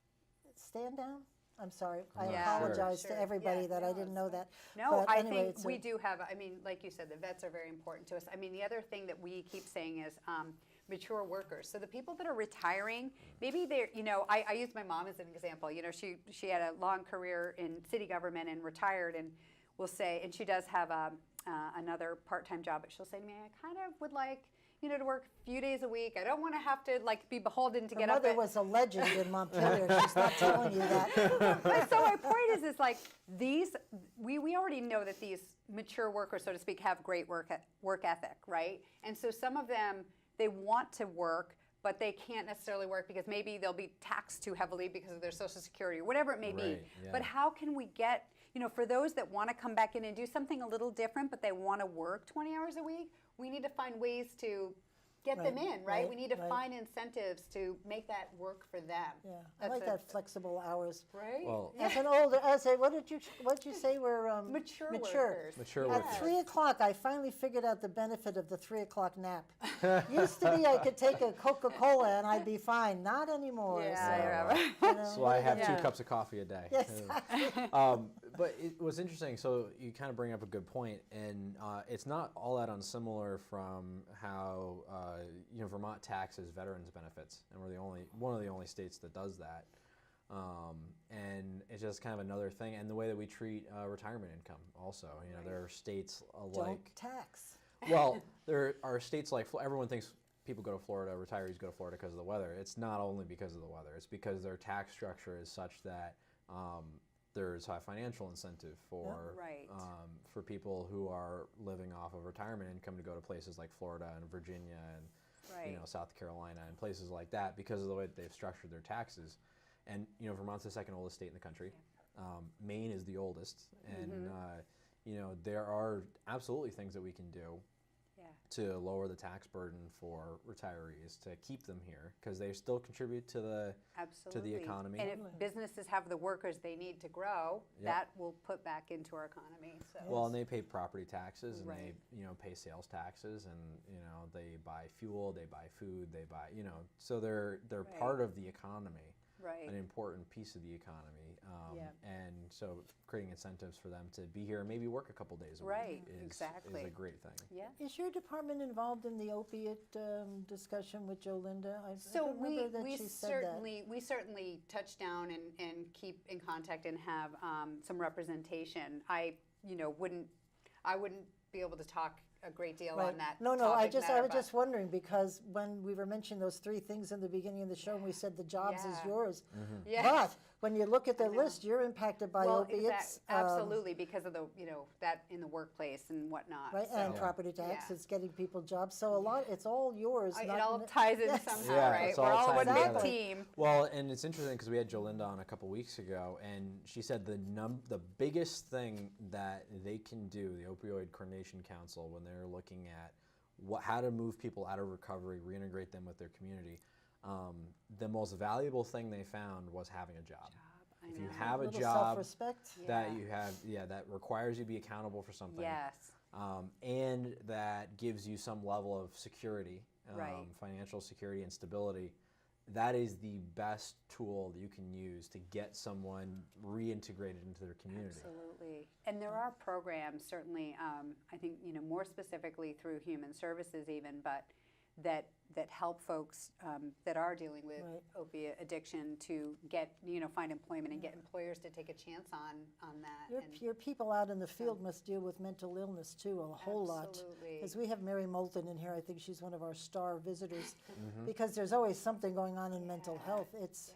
stand down? I'm sorry, I Yeah, apologize to sure. everybody Yeah, that I no, didn't it's know fine. that. No, But I anyway, think it's we do have, like you said, the vets are very important to us. The other thing that we keep saying is mature workers. So the people that are retiring, maybe they're, I use my mom as an example. She had a long career in city government and retired, and will say, and she does have another part-time job, but she'll say to me, I kind of would like, to work a few days a week. I don't want to have to be beholden to get up. Her mother was a legend in Montpelier. She's not telling you that. But so my point is like these, we already know that these mature workers, so to speak, have great work ethic, right? And so some of them, they want to work, but they can't necessarily work because maybe they'll be taxed too heavily because of their Social Security or whatever it may be. Yeah. But how can we get, for those that want to come back in and do something a little different, but they want to work 20 hours a week, we need to find ways to get them in, right? We need to find incentives to make that work for them. Yeah, I like that flexible hours. Right? Well, What did you say we're Mature workers. Mature At workers. 3 o'clock, I finally figured out the benefit of the 3 o'clock nap. Used to be I could take a Coca-Cola and I'd be fine. Not anymore. So I have 2 cups of coffee a day. Yes. But it was interesting. So you kind of bring up a good point, and it's not all that unsimilar from how Vermont taxes veterans benefits, and we're one of the only states that does that. And it's just kind of another thing, and the way that we treat retirement income also. There are states like Don't tax. well, there are states like everyone thinks people go to Florida, retirees go to Florida because of the weather. It's not only because of the weather. It's because their tax structure is such that there's high financial incentive for for people who are living off of retirement income to go to places like Florida and Virginia and South Carolina and places like that because of the way that they've structured their taxes. And Vermont's the second oldest state in the country. Maine is the oldest, and there are absolutely things that we can do to lower the tax burden for retirees to keep them here because they still contribute to the economy. And if businesses have the workers they need to grow, that will put back into our economy. So. Well, and they pay property taxes and they pay sales taxes and they buy fuel, they buy food, they buy so they're part of the economy. Right. An important piece of the economy, and so creating incentives for them to be here and maybe work a couple days a week is a great thing. Yeah. Is your department involved in the opiate discussion with Jolinda? So I we certainly touch down and keep in contact and have some representation. I wouldn't be able to talk a great deal on that. No, I was just wondering because when we were mentioning those 3 things in the beginning of the show, and we said the jobs is yours. But when you look at the list, you're impacted by opiates. Absolutely, because of the that in the workplace and whatnot. Right, so. and property taxes, getting people jobs. So it's all yours. It all ties in somehow, right? We're all one big together. team. Well, and it's interesting because we had Jolinda on a couple weeks ago, and she said the biggest thing that they can do, the Opioid Coordination Council, when they're looking at how to move people out of recovery, reintegrate them with their community, the most valuable thing they found was having a job. If you have a job that you have, that requires you to be accountable for something, and that gives you some level of security, financial security and stability, that is the best tool that you can use to get someone reintegrated into their community. Absolutely. And there are programs, certainly, I think, more specifically through Human Services even, but that help folks that are dealing with opiate addiction to get, find employment and get employers to take a chance on that. Your people out in the field must deal with mental illness too, a whole lot. Because we have Mary Moulton in here. I think she's one of our star visitors because there's always something going on in mental health. It's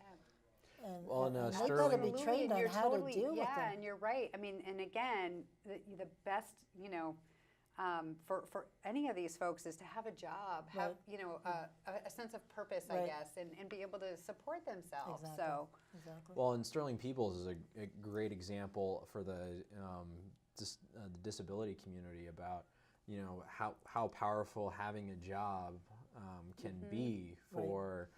and they've got to be trained on how to deal with them. Yeah, and you're right. I mean, and again, the best, for any of these folks is to have a job, have a sense of purpose, I guess, and be able to support themselves. Exactly. Well, and Sterling Peoples is a great example for the disability community about how powerful having a job can be for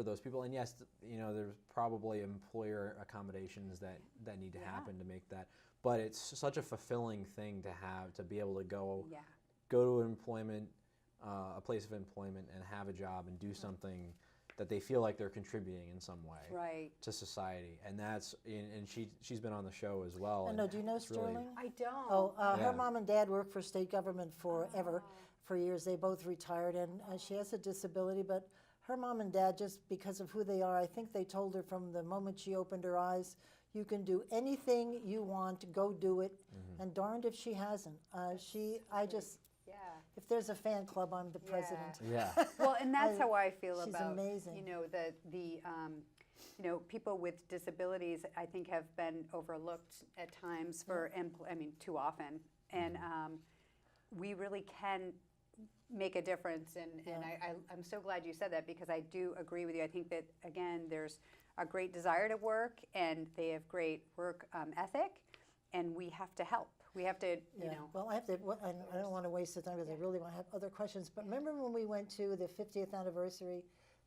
those people. And yes, there's probably employer accommodations that need to happen to make that. But it's such a fulfilling thing to have, to be able to go to employment, a place of employment, and have a job and do something that they feel like they're contributing in some way to society. And that's and she's been on the show as well. Do you know Sterling? I don't. Oh, her mom and dad worked for state government forever, for years. They both retired, and she has a disability, but her mom and dad, just because of who they are, I think they told her from the moment she opened her eyes, You can do anything you want, go do it. And darned if she hasn't. Yeah. If there's a fan club, I'm the president. Yeah. Well, and that's how I feel she's about, amazing. you know, people with disabilities, I think, have been overlooked at times for, too often. And we really can make a difference. And I'm so glad you said that, because I do agree with you. I think that, again, there's a great desire to work, and they have great work ethic, and we have to help. We have to, you know. Well, I don't want to waste the time because I really want to have other questions. But remember when we went to the 50th anniversary,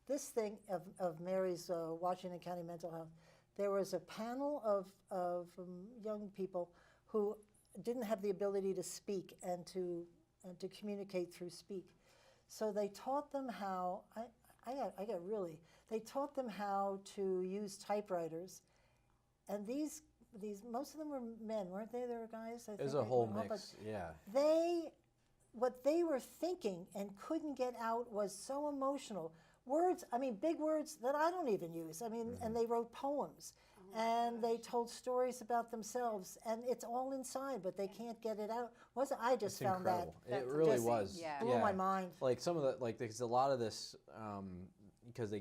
this thing of Mary's Washington County Mental Health, there was a panel of young people who didn't have the ability to speak and to communicate through speak. So they taught them how, they taught them how to use typewriters. And these most of them were men, weren't they? There were guys. I think There's a whole mix, yeah. What they were thinking and couldn't get out was so emotional. Words, big words that I don't even use. And they wrote poems, and they told stories about themselves, and it's all inside, but they can't get it out. I just It's found incredible. that. It really was. Yeah. Blew my mind. Like some of the, there's a lot of this, because they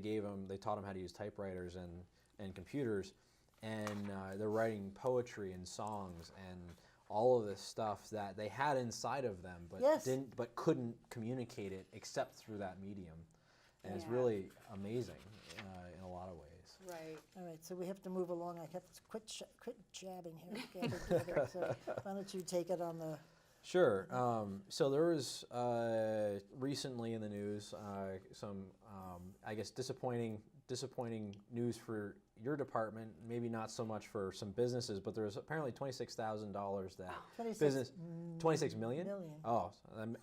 taught them how to use typewriters and computers, and they're writing poetry and songs and all of this stuff that they had inside of them, but but couldn't communicate it except through that medium. And it's really amazing in a lot of ways. Right. All right, so we have to move along. I have to quit jabbing here. So why don't you take it on the... Sure. So there was recently in the news some, I guess, disappointing news for your department. Maybe not so much for some businesses, but there was apparently $26,000 that 26 million. Oh,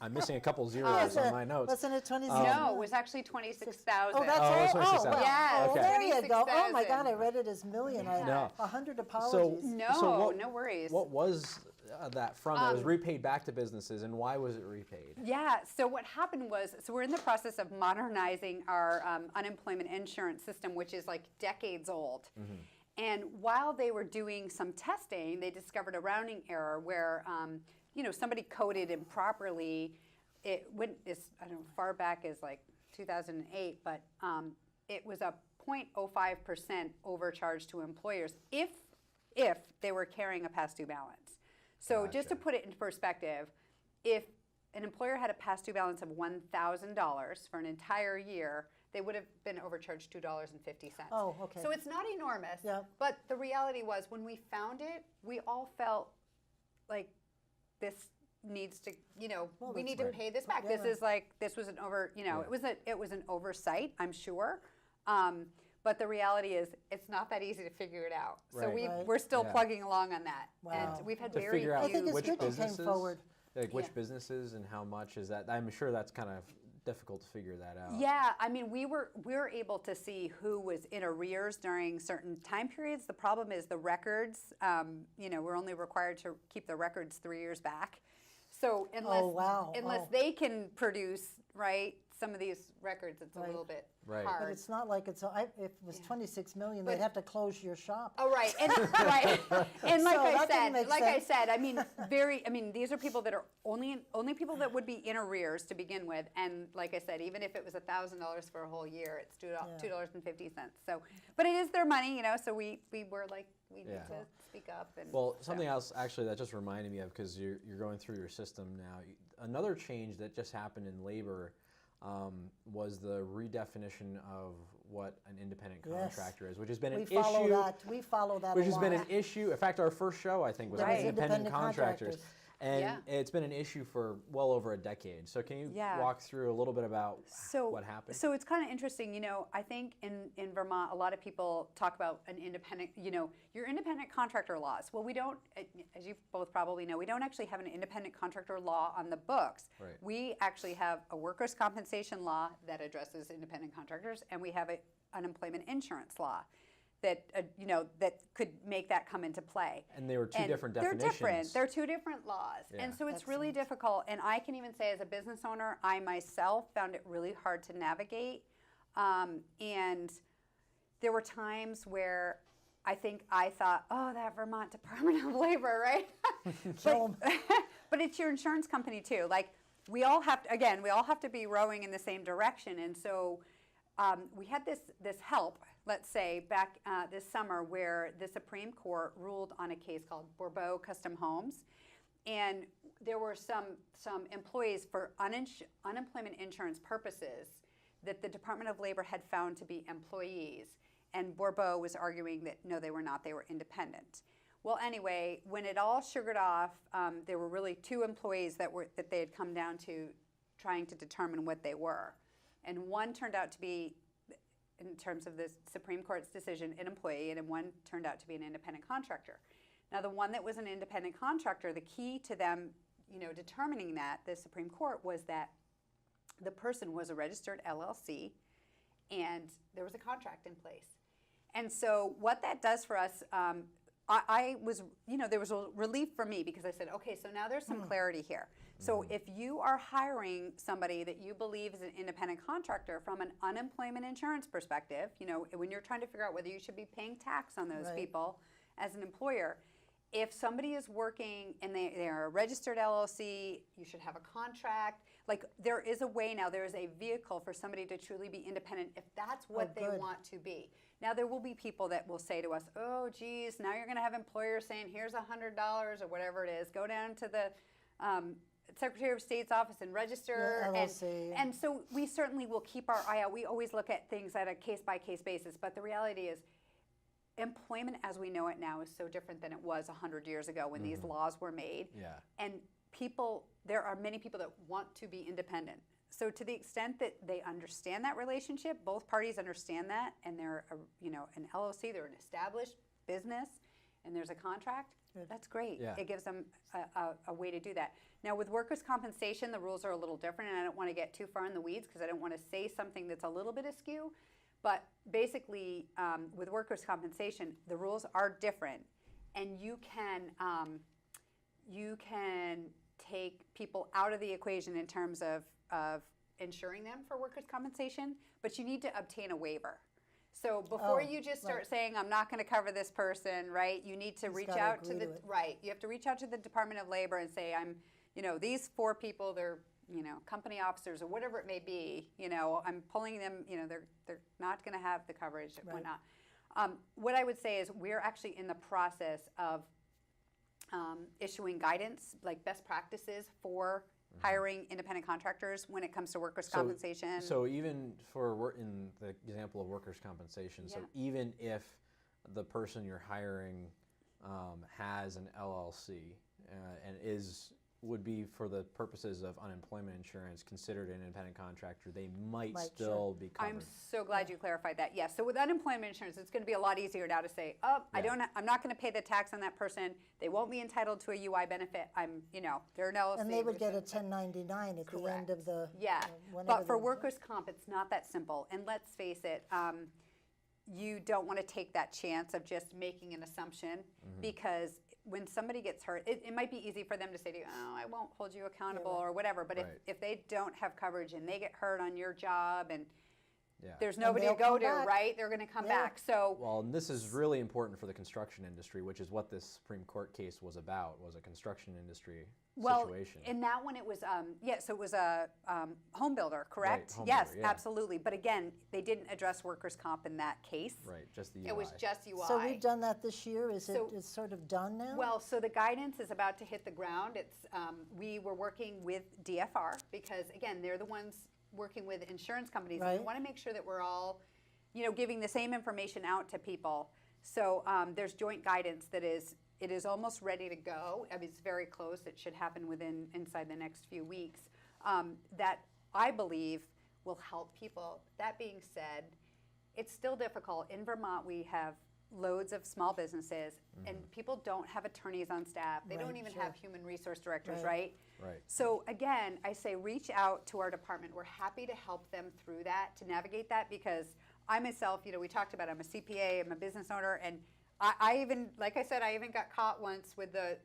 I'm missing a couple zeros on my notes. Wasn't it 26? No, it was actually 26,000. Oh, that's Oh, it was all. 26,000. Yes. Okay. There you go. Oh my 26,000. God, I read it as million. No. 100 apologies. No worries. What was that from that was repaid back to businesses, and why was it repaid? Yeah, so what happened was, we're in the process of modernizing our unemployment insurance system, which is like decades old. And while they were doing some testing, they discovered a rounding error where, somebody coded improperly. It went I don't know, far back as like 2008, but it was a 0.05% overcharge to employers if they were carrying a past due balance. So just to put it into perspective, if an employer had a past due balance of $1,000 for an entire year, they would have been overcharged $2.50. Oh, okay. So it's not enormous, Yeah. but the reality was when we found it, we all felt like this needs to, we need to pay this back. Yeah. This was an it was an oversight, I'm sure. But the reality is, it's not that easy to figure it out. So we're still plugging along on that. Wow. And we've had To very figure out I think it's which good you came businesses, forward. like which businesses and how much is that? I'm sure that's kind of difficult to figure that out. Yeah, we were able to see who was in arrears during certain time periods. The problem is the records. We're only required to keep the records 3 years back. So unless they can produce some of these records, it's a little bit hard. But it's not like if it was 26 million, they'd have to close your shop. Oh, right. And, and So that didn't make sense. these are people that are only people that would be in arrears to begin with. And like I said, even if it was $1,000 for a whole year, it's $2.50. So, but it is their money, so we were like, we need to speak up. And something else actually that just reminded me of, because you're going through your system now, another change that just happened in labor was the redefinition of what an independent contractor is, which has been an issue. We follow that. Which has been an issue. In fact, our first show, I think, was on independent contractors. And it's been an issue for well over a decade. So can you walk through a little bit about what happened? So it's kind of interesting. I think in Vermont, a lot of people talk about an independent, your independent contractor laws. Well, we don't, as you both probably know, we don't actually have an independent contractor law on the books. Right. We actually have a workers' compensation law that addresses independent contractors, and we have an unemployment insurance law that that could make that come into play. And they were two different definitions. They're different. They're two different laws. Yeah. And so it's really difficult. And I can even say, as a business owner, I myself found it really hard to navigate. And there were times where I think I thought, oh, that Vermont Department of Labor, right? Kill 'em. But it's your insurance company too. Like we all have to be rowing in the same direction. And so we had this help, let's say, back this summer where the Supreme Court ruled on a case called Bourbeau Custom Homes. And there were some employees for unemployment insurance purposes that the Department of Labor had found to be employees. And Bourbeau was arguing that, no, they were not, they were independent. Well, anyway, when it all sugared off, there were really two employees that they had come down to trying to determine what they were. And one turned out to be, in terms of the Supreme Court's decision, an employee, and one turned out to be an independent contractor. Now, the one that was an independent contractor, the key to them, determining that, the Supreme Court, was that the person was a registered LLC, and there was a contract in place. And so, what that does for us, I was, there was a relief for me because I said, okay, so now there's some clarity here. So if you are hiring somebody that you believe is an independent contractor from an unemployment insurance perspective, when you're trying to figure out whether you should be paying tax on those people as an employer, if somebody is working and they are a registered LLC, you should have a contract. Like there is a way now, there is a vehicle for somebody to truly be independent if that's what they want to be. Now there will be people that will say to us, oh geez, now you're going to have employers saying here's $100 or whatever it is, go down to the Secretary of State's office and register. And so we certainly will keep our eye out. We always look at things at a case-by-case basis, but the reality is employment as we know it now is so different than it was 100 years ago when these laws were made. And there are many people that want to be independent. So to the extent that they understand that relationship, both parties understand that, and they're an LLC, they're an established business, and there's a contract, that's great. It gives them a way to do that. Now with workers' compensation, the rules are a little different, and I don't want to get too far in the weeds because I don't want to say something that's a little bit askew. But basically, with workers' compensation, the rules are different, and you can take people out of the equation in terms of insuring them for workers' compensation, but you need to obtain a waiver. So before you just start saying, I'm not going to cover this person, right? You need to reach out to the you have to reach out to the Department of Labor and say, these 4 people, they're company officers or whatever it may be, I'm pulling them, they're not going to have the coverage and whatnot. What I would say is we're actually in the process of issuing guidance, like best practices for hiring independent contractors when it comes to workers' compensation. So even in the example of workers' compensation, so even if the person you're hiring has an LLC and would be, for the purposes of unemployment insurance, considered an independent contractor, they might still be covered. I'm so glad you clarified that. Yes. So with unemployment insurance, it's going to be a lot easier now to say, I'm not going to pay the tax on that person. They won't be entitled to a UI benefit. They're an LLC. And they would get a 1099 at the end of the. But for workers' comp, it's not that simple. And let's face it, you don't want to take that chance of just making an assumption because when somebody gets hurt, it might be easy for them to say to you, I won't hold you accountable or whatever. But if they don't have coverage and they get hurt on your job and there's nobody to go to, right? They're going to come back. So and this is really important for the construction industry, which is what this Supreme Court case was about, was a construction industry situation. In that one, it was, so it was a home builder, correct? Right, home yes, builder, absolutely. But again, they didn't address workers' comp in that case. Right, just the UI. It was just UI. So we've done that this year? It's sort of done now? Well, so the guidance is about to hit the ground. It's we were working with DFR because, again, they're the ones working with insurance companies. And we want to make sure that we're all, giving the same information out to people. So there's joint guidance that it is almost ready to go. I mean, it's very close. It should happen inside the next few weeks. That I believe will help people. That being said, it's still difficult. In Vermont, we have loads of small businesses, and people don't have attorneys on staff. They don't even have human resource directors, right? Right. So again, I say reach out to our department. We're happy to help them through that, to navigate that, because I myself, we talked about, I'm a CPA, I'm a business owner, and I even, like I said, I even got caught once with a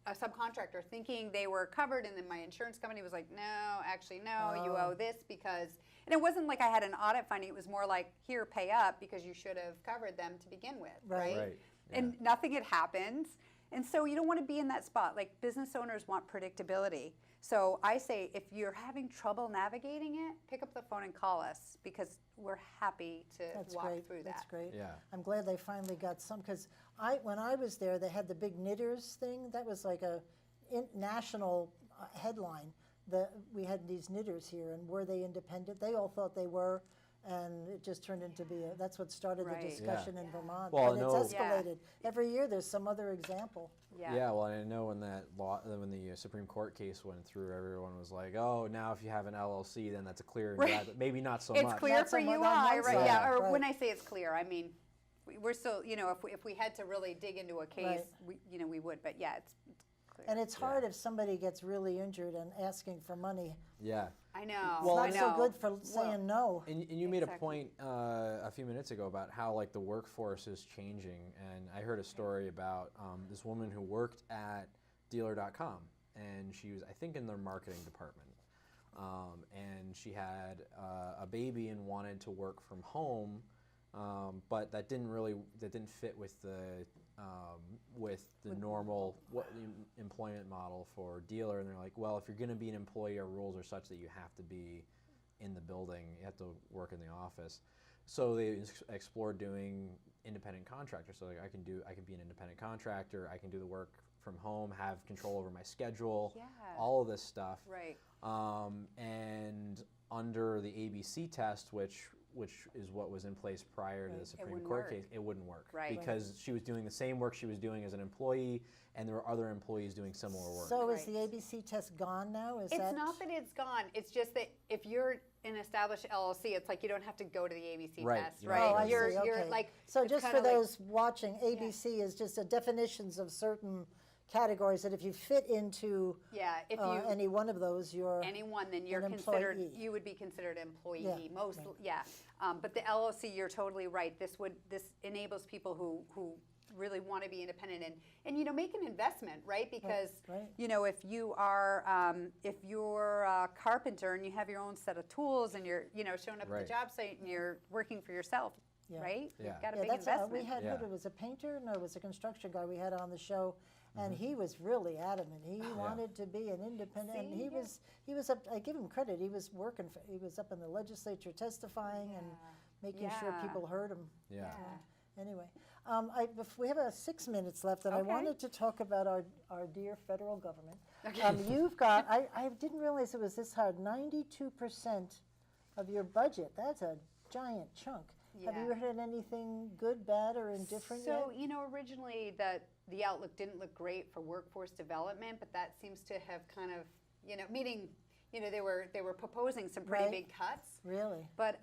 subcontractor thinking they were covered, and then my insurance company was like, no, actually, no, you owe this because, and it wasn't like I had an audit finding, it was more like, here, pay up because you should have covered them to begin with, right? and nothing had happened. And so you don't want to be in that spot. Like, business owners want predictability. So I say, if you're having trouble navigating it, pick up the phone and call us, because we're happy to walk through that. That's great. Yeah. I'm glad they finally got some, because when I was there, they had the big knitters thing. That was like a national headline. We had these knitters here, and were they independent? They all thought they were, and it just turned into that's what started the discussion in Vermont. Well, and it's escalated. Every year there's some other example. Yeah, well, I know when when the Supreme Court case went through, everyone was like, "Oh, now if you have an LLC, then that's a clear and dry," but maybe not so much. It's clear Not for so much you, on one right? Yeah. side. Or when I say it's clear, I mean, we're still, if we had to really dig into a case, we would. But yeah, it's clear. And it's hard if somebody gets really injured and asking for money. Yeah. I know. Well, It's not so good for saying no. And you made a point a few minutes ago about how like the workforce is changing, and I heard a story about this woman who worked at dealer.com, and she was, I think, in their marketing department, and she had a baby and wanted to work from home, but that didn't fit with the normal employment model for dealer. And they're like, well, if you're going to be an employee, our rules are such that you have to be in the building, you have to work in the office. So they explored doing independent contractor. So like, I can be an independent contractor. I can do the work from home, have control over my schedule, all of this stuff. Right. And under the ABC test, which is what was in place prior to the Supreme Court case, it wouldn't work. Right. Because she was doing the same work she was doing as an employee, and there were other employees doing similar work. So is the ABC test gone now? It's not that it's gone. It's just that if you're an established LLC, it's like you don't have to go to the ABC test, right? Oh, I you're see. like, so it's just for kinda like, those watching, ABC is just a definitions of certain categories that if you fit into if you any one of those, you're anyone, then you're an considered. employee. You would be considered an employee. Yeah, But the LLC, you're totally right. This enables people who really want to be independent and make an investment, right? Because if you are you're a carpenter and you have your own set of tools and you're showing up at the job site and you're working for yourself, right? You've got a big investment. We had who was a painter? No, it was a construction guy we had on the show. And he was really adamant. He wanted to be an independent, and he was up. I give him credit. He was working. He was up in the legislature testifying and making sure people heard him. Yeah. Anyway, we have 6 minutes left, and I wanted to talk about our dear federal government. You've got. I didn't realize it was this hard. 92% of your budget. That's a giant chunk. Have you heard anything good, bad, or indifferent yet? So, originally the outlook didn't look great for workforce development, but that seems to have kind of, meaning, they were proposing some pretty big cuts. Really? But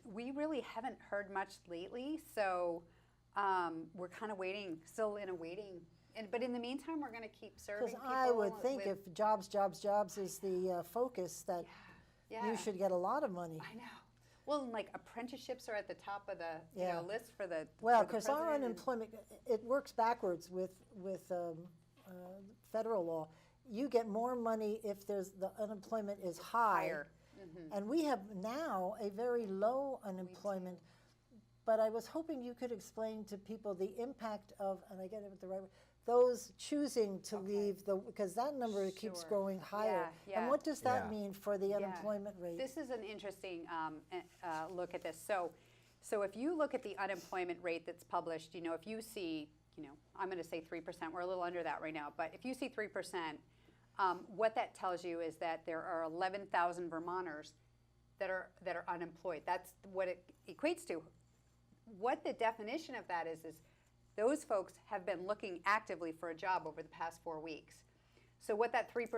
we really haven't heard much lately, so we're kind of waiting, still in a waiting. But in the meantime, we're going to keep serving people. Because I would think if jobs is the focus, that you should get a lot of money. I know. Well, and like apprenticeships are at the top of the list for the because our unemployment, it works backwards with federal law. You get more money if the unemployment is higher. And we have now a very low unemployment. But I was hoping you could explain to people the impact of, and I get it the right way, those choosing to leave, because that number keeps growing higher. And what does that mean for the unemployment rate? This is an interesting look at this. So if you look at the unemployment rate that's published, if you see, I'm going to say 3%. We're a little under that right now. But if you see 3%, what that tells you is that there are 11,000 Vermonters that are unemployed. That's what it equates to. What the definition of that is those folks have been looking actively for a job over the past 4 weeks. So what that 3%,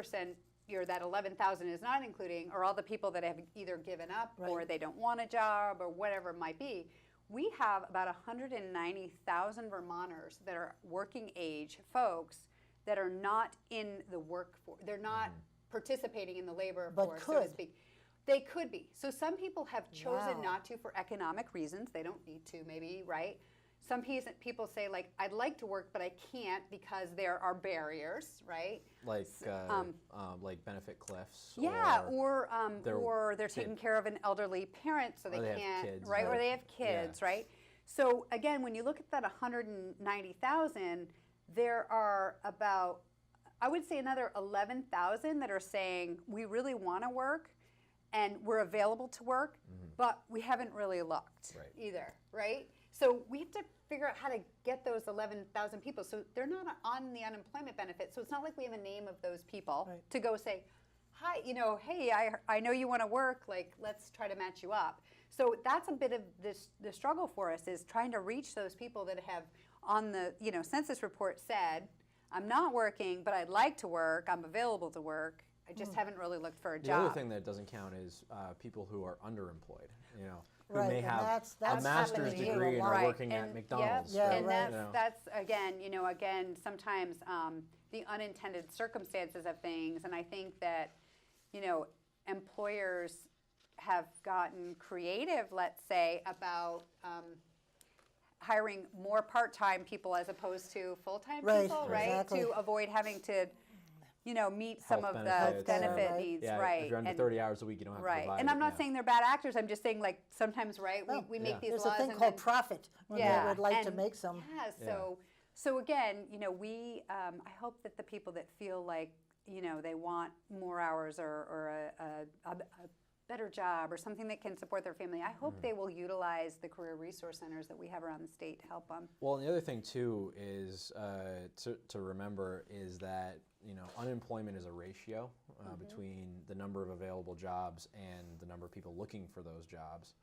that 11,000 is not including, are all the people that have either given up or they don't want a job or whatever it might be. We have about 190,000 Vermonters that are working age folks that are not in the workforce. They're not participating in the labor force, so to speak. They could be. So some people have chosen not to for economic reasons. They don't need to, maybe, right? Some people say, like, I'd like to work, but I can't because there are barriers, right? Like benefit cliffs. Yeah, or they're taking care of an elderly parent, so they can't, kids, right? Or they have kids, right? So again, when you look at that 190,000, there are about, I would say, another 11,000 that are saying we really want to work and we're available to work, but we haven't really looked either, right? So we have to figure out how to get those 11,000 people. So they're not on the unemployment benefit. So it's not like we have a name of those people to go say, hi, you know, hey, I know you want to work, like, let's try to match you up. So that's a bit of the struggle for us, is trying to reach those people that have on the, you know, census report said, I'm not working, but I'd like to work, I'm available to work. I just haven't really looked for a job. The other thing that doesn't count is people who are underemployed, you know, who Right, may and have that's a master's happening here degree and a are lot. working at McDonald's. Yeah, And right. that's again, you know, sometimes the unintended circumstances of things, and I think that, you know, employers have gotten creative, let's say, about hiring more part-time people as opposed to full-time Right, people, right? exactly. To avoid having to, you know, meet some Health of benefits. the benefit Right. needs, Yeah, right? if you're under And- 30 hours a week, you don't have to right. provide And it, I'm not yeah. saying they're bad actors. I'm just saying, like, sometimes, right? Oh, We make these There's laws a thing and called then, profit when yeah, they would like to and- make some. Yeah, so again, you know, we, I hope that the people that feel like, you know, they want more hours or a better job or something that can support their family, I hope they will utilize the career resource centers that we have around the state to help them. Well, and the other thing too is to remember is that, you know, unemployment is a ratio between the number of available jobs and the number of people looking for those jobs.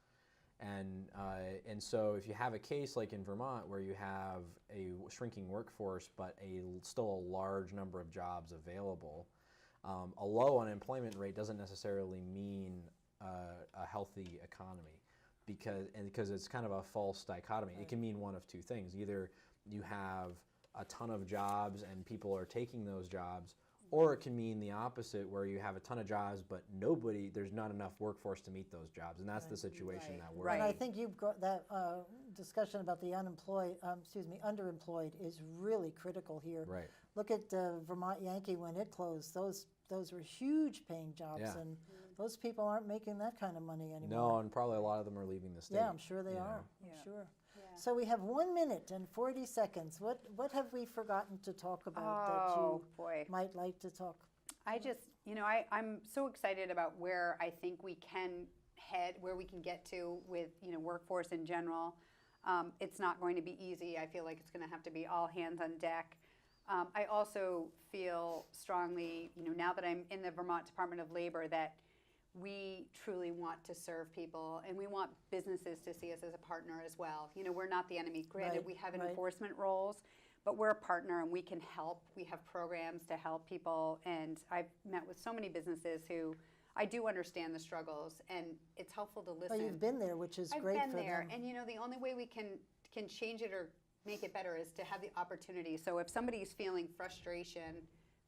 And so if you have a case like in Vermont where you have a shrinking workforce but still a large number of jobs available, a low unemployment rate doesn't necessarily mean a healthy economy, because it's kind of a false dichotomy. It can mean one of two things: either you have a ton of jobs and people are taking those jobs, or it can mean the opposite, where you have a ton of jobs but there's not enough workforce to meet those jobs, and that's the situation that we're And in. I think you've got that discussion about the underemployed is really critical here. Right. Look at Vermont Yankee when it closed. Those were huge paying jobs, Yeah. and those people aren't making that kind of money anymore. No, and probably a lot of them are leaving the state. Yeah, I'm sure they you are. know. I'm sure. So we have 1 minute and 40 seconds. What have we forgotten to talk about that you boy. might like to talk? I just, you know, I'm so excited about where I think we can head, where we can get to with, you know, workforce in general. It's not going to be easy. I feel like it's going to have to be all hands on deck. I also feel strongly, you know, now that I'm in the Vermont Department of Labor, that we truly want to serve people, and we want businesses to see us as a partner as well. You know, we're not the enemy. Granted, Right, we have right. enforcement roles, but we're a partner and we can help. We have programs to help people, and I've met with so many businesses who I do understand the struggles, and it's helpful to listen. Well, you've been there, which is I've great been for there, them. and you know, the only way we can change it or make it better is to have the opportunity. So if somebody's feeling frustration,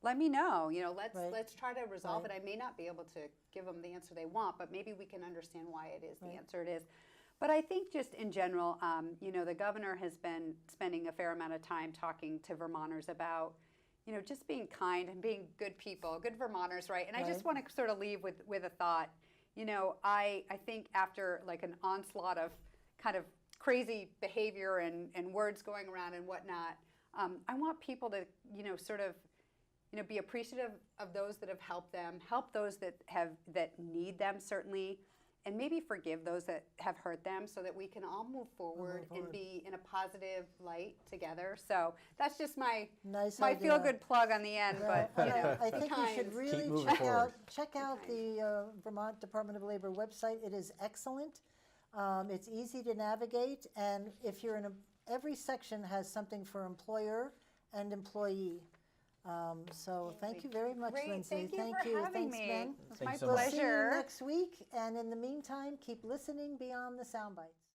let me know. You know, let's try to resolve it. I may not be able to give them the answer they want, but maybe we can understand why it is the answer it is. But I think just in general, you know, the governor has been spending a fair amount of time talking to Vermonters about, you know, just being kind and being good people, good Vermonters, right? And I just want to sort of leave with a thought. You know, I think after like an onslaught of kind of crazy behavior and words going around and whatnot, I want people to, you know, sort of, you know, be appreciative of those that have helped them, help those that need them certainly, and maybe forgive those that have hurt them, so that we can all move forward and be in a positive light together. So that's just my feel good plug on the end. But you know, I think you should kind. really moving check out the Vermont Department of Labor website. It is excellent. It's easy to navigate, and if you're every section has something for employer and employee. So thank you very much, Great. Lindsay. Thank you for having Thanks, me. Ben. It was my Thanks so We'll much. see you pleasure. next week, and in the meantime, keep listening beyond the sound bites.